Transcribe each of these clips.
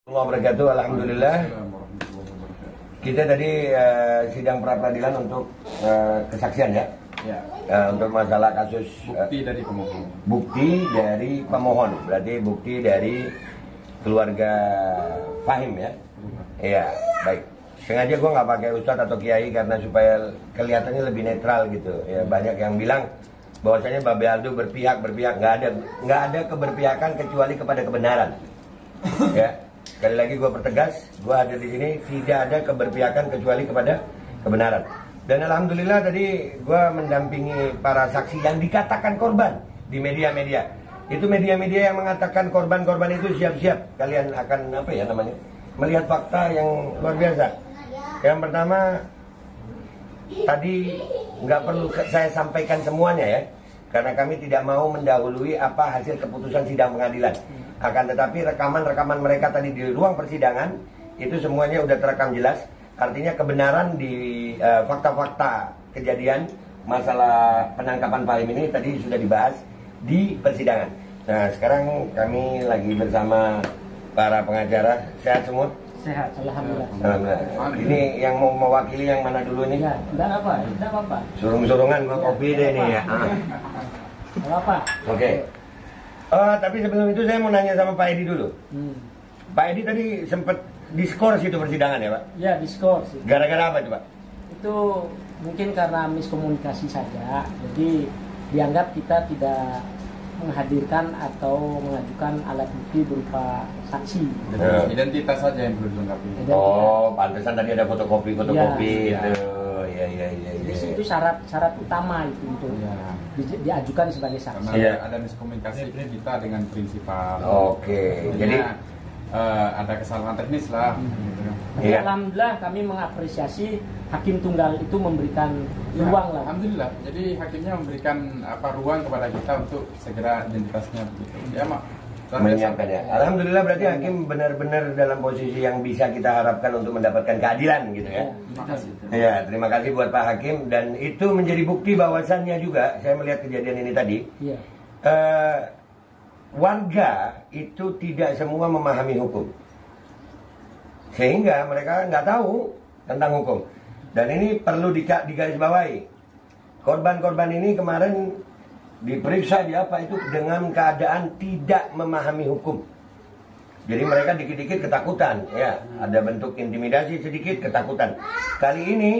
Wabarakatuh. Alhamdulillah. Kita tadi sidang pra peradilan untuk kesaksian ya. Ya. Untuk masalah kasus Bukti dari pemohon. Bukti dari pemohon, berarti bukti dari keluarga Fahim ya. Iya, baik. Sengaja gue nggak pakai ustadz atau kiai karena supaya kelihatannya lebih netral gitu. Ya, banyak yang bilang bahwasanya Babe Aldo berpihak, nggak ada keberpihakan kecuali kepada kebenaran. Ya, sekali lagi gue pertegas, gue hadir di sini tidak ada keberpihakan kecuali kepada kebenaran. Dan alhamdulillah tadi gue mendampingi para saksi yang dikatakan korban di media-media. Itu media-media yang mengatakan korban-korban itu siap-siap kalian akan apa ya namanya, melihat fakta yang luar biasa. Yang pertama, tadi nggak perlu saya sampaikan semuanya ya, karena kami tidak mau mendahului apa hasil keputusan sidang pengadilan. Akan tetapi rekaman-rekaman mereka tadi di ruang persidangan itu semuanya udah terekam jelas. Artinya kebenaran di fakta-fakta kejadian masalah penangkapan Fahim ini tadi sudah dibahas di persidangan. Nah sekarang kami lagi bersama para pengacara. Sehat semua? Sehat, alhamdulillah. Alhamdulillah. Ini yang mau mewakili yang mana dulu nih? Ya, enggak apa-apa. Surung-surungan mau kopi deh nih ya. Enggak apa. Oke. Tapi sebelum itu saya mau nanya sama Pak Edi dulu. Pak Edi tadi sempat diskors itu persidangan ya Pak? Ya, diskors. Gara-gara apa itu Pak? Itu mungkin karena miskomunikasi saja. Jadi dianggap kita tidak menghadirkan atau mengajukan alat bukti berupa saksi. Jadi identitas saja yang perlu dilengkapi. Oh, pantesan tadi ada fotokopi Ya. itu. Iya. Jadi itu syarat utama itu untuk diajukan sebagai saksi. Karena ada miskomunikasi kita dengan prinsipal. Oke. Jadi ada kesalahan teknis lah. Tapi alhamdulillah kami mengapresiasi hakim tunggal itu memberikan ruang lah. Alhamdulillah. Jadi hakimnya memberikan ruang kepada kita untuk segera identitasnya begitu. Ya mak. menyiapkan ya. Alhamdulillah berarti hakim benar-benar dalam posisi yang bisa kita harapkan untuk mendapatkan keadilan gitu ya. Terima kasih. Ya, terima kasih buat Pak Hakim, dan itu menjadi bukti bahwasannya juga saya melihat kejadian ini tadi. Iya. Warga itu tidak semua memahami hukum, sehingga mereka nggak tahu tentang hukum. Dan ini perlu digarisbawahi. Korban-korban ini kemarin diperiksa di apa itu dengan keadaan tidak memahami hukum. Jadi mereka dikit-dikit ketakutan, ya, ada bentuk intimidasi sedikit, ketakutan. Kali ini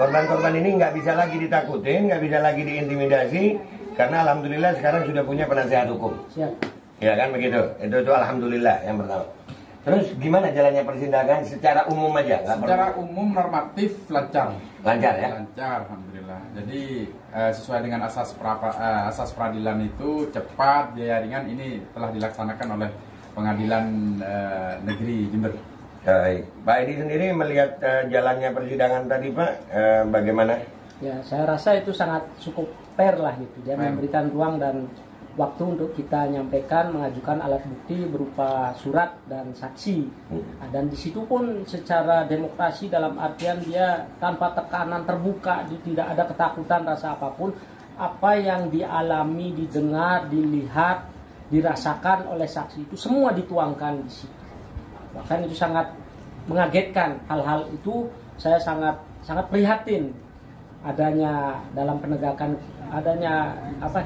korban-korban ini nggak bisa lagi ditakutin, nggak bisa lagi diintimidasi, karena alhamdulillah sekarang sudah punya penasehat hukum. Siap. Ya kan begitu. Itu alhamdulillah yang pertama. Terus gimana jalannya persidangan secara umum aja? Secara umum normatif lancar. Lancar ya? Lancar, alhamdulillah. Jadi sesuai dengan asas peradilan itu cepat, biaya ringan, ini telah dilaksanakan oleh Pengadilan Negeri Jember. Baik. Pak Edi sendiri melihat jalannya persidangan tadi Pak, bagaimana? Ya, saya rasa itu sangat cukup fair lah gitu. Dia memberikan ruang dan waktu untuk kita nyampaikan, mengajukan alat bukti berupa surat dan saksi. Nah, dan di situ pun secara demokrasi dalam artian dia tanpa tekanan, terbuka, tidak ada ketakutan rasa apapun. Apa yang dialami, didengar, dilihat, dirasakan oleh saksi itu semua dituangkan di situ. Bahkan itu sangat mengagetkan. Hal-hal itu saya sangat prihatin adanya dalam penegakan, adanya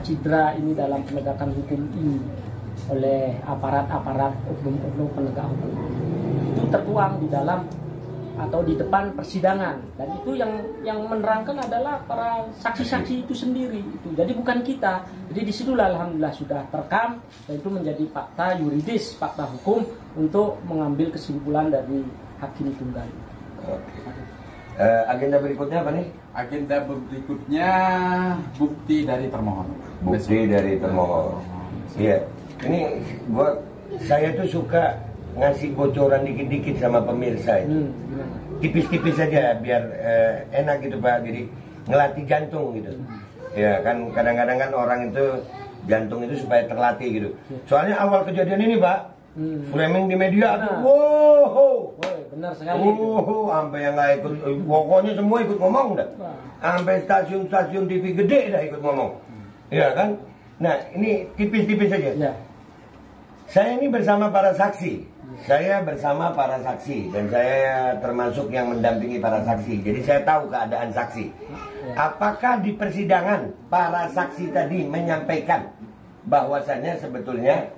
cedera ini dalam penegakan hukum ini oleh aparat-aparat oknum-oknum penegak hukum. Itu tertuang di dalam atau di depan persidangan, dan itu yang menerangkan adalah para saksi-saksi itu sendiri. Itu jadi bukan kita. Jadi disitulah alhamdulillah sudah terekam, dan itu menjadi fakta yuridis, fakta hukum untuk mengambil kesimpulan dari hakim tunggal. Oke. Agenda berikutnya apa nih? Agenda berikutnya bukti dari termohon. Bukti dari termohon. Iya. Ini saya tuh suka ngasih bocoran dikit-dikit sama pemirsa itu. Tipis-tipis saja biar enak gitu Pak. Jadi ngelatih jantung gitu. Ya kan kadang-kadang kan orang itu jantung itu supaya terlatih gitu. Soalnya awal kejadian ini Pak, framing di media tuh, wow, benar sekali. Sampai yang nggak ikut, pokoknya semua ikut ngomong dah. Sampai stasiun-stasiun TV gede dah ikut ngomong. Ya kan? Nah ini tipis-tipis saja. Ya. Saya ini bersama para saksi. Saya bersama para saksi dan saya termasuk yang mendampingi para saksi. Jadi saya tahu keadaan saksi. Apakah di persidangan para saksi tadi menyampaikan bahwasannya sebetulnya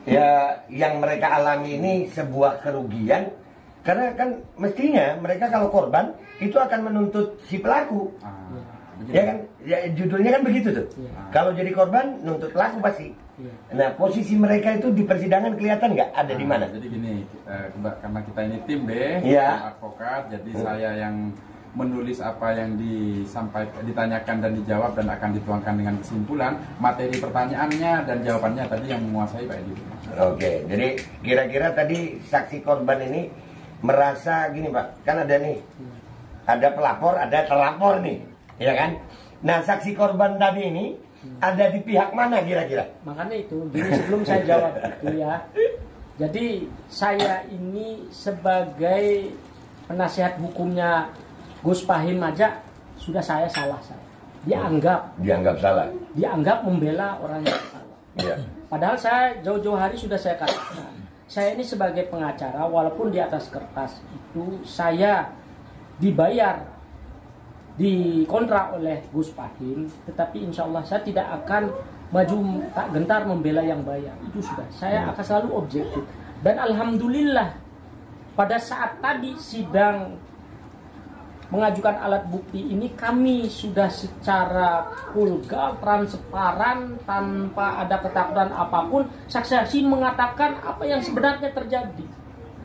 ya yang mereka alami ini sebuah kerugian? Karena kan mestinya mereka kalau korban itu akan menuntut si pelaku. Ya kan? Ya, judulnya kan begitu tuh. Kalau jadi korban nuntut pelaku pasti. Nah, posisi mereka itu di persidangan kelihatan nggak ada di mana? Jadi gini, karena kita ini tim tim advokat, jadi saya yang menulis apa yang ditanyakan dan dijawab dan akan dituangkan dengan kesimpulan. Materi pertanyaannya dan jawabannya tadi yang menguasai Pak Edi. Oke, jadi kira-kira tadi saksi korban ini merasa gini Pak, kan ada nih, ada pelapor, ada terlapor nih, ya kan? Nah, saksi korban tadi ini ada di pihak mana kira-kira? Makanya itu, jadi sebelum saya jawab itu ya, jadi saya ini sebagai penasihat hukumnya Gus Fahim aja sudah saya salah. Dianggap salah. Dianggap membela orang yang salah. Ya. Padahal saya jauh-jauh hari sudah saya katakan, saya ini sebagai pengacara walaupun di atas kertas itu saya dibayar, dikontrak oleh Gus Fahim, tetapi insya Allah saya tidak akan maju tak gentar membela yang bayar. Itu sudah, saya akan selalu objektif. Dan alhamdulillah pada saat tadi sidang mengajukan alat bukti ini kami sudah secara vulgar, transparan, tanpa ada ketakutan apapun, saksi-saksi mengatakan apa yang sebenarnya terjadi,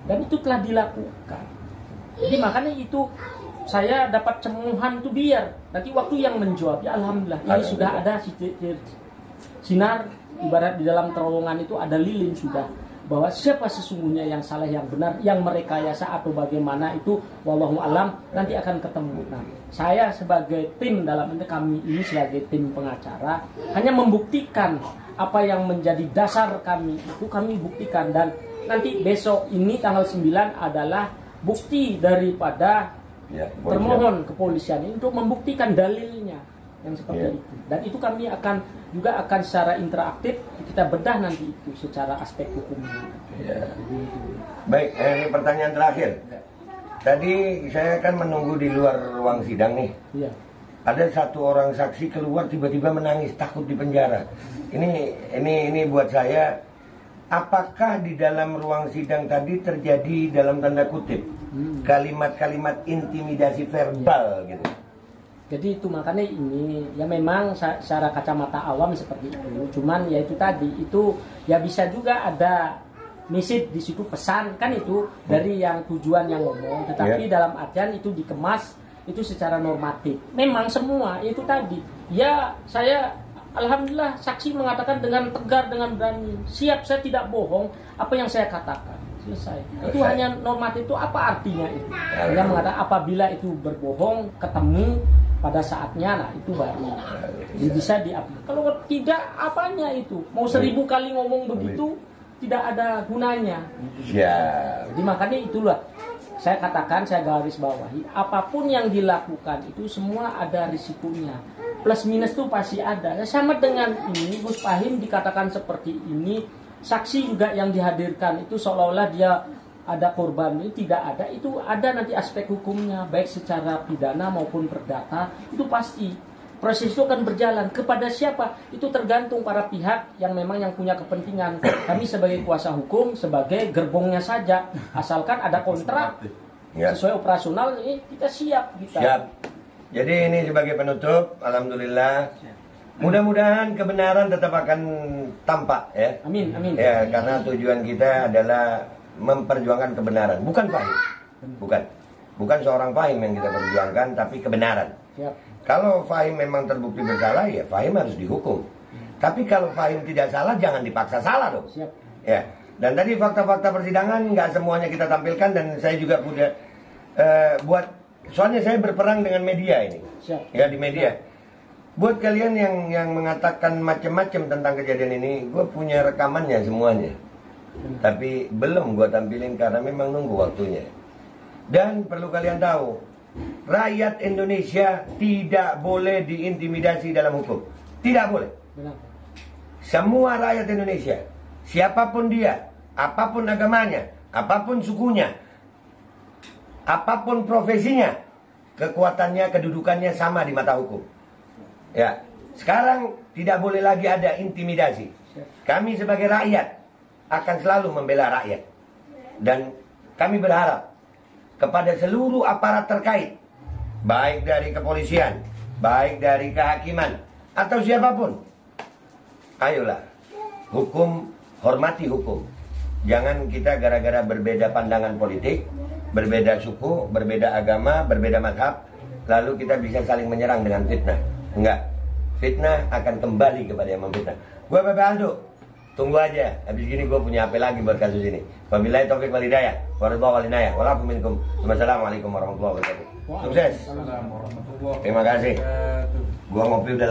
dan itu telah dilakukan. Jadi makanya itu saya dapat cemuhan itu biar nanti waktu yang menjawab. Ya alhamdulillah ini sudah ada sinar, ibarat di dalam terowongan itu ada lilin sudah, bahwa siapa sesungguhnya yang salah yang benar, yang merekayasa atau bagaimana itu wallahu alam nanti akan ketemu. Nah, saya sebagai tim dalam ini, kami ini sebagai tim pengacara hanya membuktikan apa yang menjadi dasar kami itu kami buktikan, dan nanti besok ini tanggal 9 adalah bukti daripada termohon kepolisian ini untuk membuktikan dalilnya yang seperti itu, dan itu kami akan secara interaktif kita bedah nanti itu secara aspek hukumnya. Baik, ini pertanyaan terakhir. Tadi saya kan menunggu di luar ruang sidang nih. Ada satu orang saksi keluar tiba-tiba menangis takut di penjara. Ini buat saya, apakah di dalam ruang sidang tadi terjadi dalam tanda kutip kalimat-kalimat intimidasi verbal gitu? Jadi itu makanya ini ya memang secara kacamata awam seperti itu. Cuman ya itu tadi itu ya bisa juga ada message di situ, pesan kan itu dari yang tujuan yang ngomong, tetapi dalam artian itu dikemas itu secara normatif. Memang semua itu tadi. Ya saya alhamdulillah saksi mengatakan dengan tegar, dengan berani, siap saya tidak bohong apa yang saya katakan. Selesai. Itu hanya normatif. Itu apa artinya itu? Dia mengatakan apabila itu berbohong ketemu pada saatnya, nah itu baru bisa diaplikasi. Kalau tidak, apanya itu? Mau 1000 kali ngomong begitu tidak ada gunanya. Jadi makanya itulah saya katakan, saya garis bawahi, apapun yang dilakukan itu semua ada risikonya. Plus minus itu pasti ada. Sama dengan ini, Gus Fahim dikatakan seperti ini, saksi juga yang dihadirkan itu seolah-olah dia ada korban, ini tidak ada. Itu ada nanti aspek hukumnya, baik secara pidana maupun perdata, itu pasti. Proses itu akan berjalan. Kepada siapa? Itu tergantung para pihak yang memang yang punya kepentingan. Kami sebagai kuasa hukum, sebagai gerbongnya saja. Asalkan ada kontrak sesuai operasional, kita siap. Siap. Jadi ini sebagai penutup, alhamdulillah. Mudah-mudahan kebenaran tetap akan tampak ya. Amin, amin. Ya, karena tujuan kita adalah memperjuangkan kebenaran, bukan Fahim. Bukan seorang Fahim yang kita perjuangkan, tapi kebenaran. Siap. Kalau Fahim memang terbukti bersalah, ya Fahim harus dihukum. Tapi kalau Fahim tidak salah, jangan dipaksa salah dong. Siap. Ya. Dan tadi fakta-fakta persidangan nggak semuanya kita tampilkan, dan saya juga punya soalnya saya berperang dengan media ini. Siap. Ya, di media. Buat kalian yang mengatakan macam-macam tentang kejadian ini, gue punya rekamannya semuanya. Tapi belum gue tampilin karena memang nunggu waktunya. Dan perlu kalian tahu, rakyat Indonesia tidak boleh diintimidasi dalam hukum. Tidak boleh. Benar. Semua rakyat Indonesia, siapapun dia, apapun agamanya, apapun sukunya, apapun profesinya, kekuatannya, kedudukannya sama di mata hukum. Ya, sekarang tidak boleh lagi ada intimidasi. Kami sebagai rakyat akan selalu membela rakyat. Dan kami berharap kepada seluruh aparat terkait, baik dari kepolisian, baik dari kehakiman, atau siapapun, ayolah, hukum, hormati hukum. Jangan kita gara-gara berbeda pandangan politik, berbeda suku, berbeda agama, berbeda mazhab, lalu kita bisa saling menyerang dengan fitnah. Enggak, fitnah akan kembali kepada yang memfitnah. Gue Bapak Aldo, tunggu aja, habis gini gue punya HP lagi buat kasus ini. Wabillahi taufiq wal hidayah, warahmatullahi wabarakatuh. Walafu minkum. Wassalamualaikum warahmatullahi wabarakatuh. Sukses. Terima kasih. Gua ngopi udah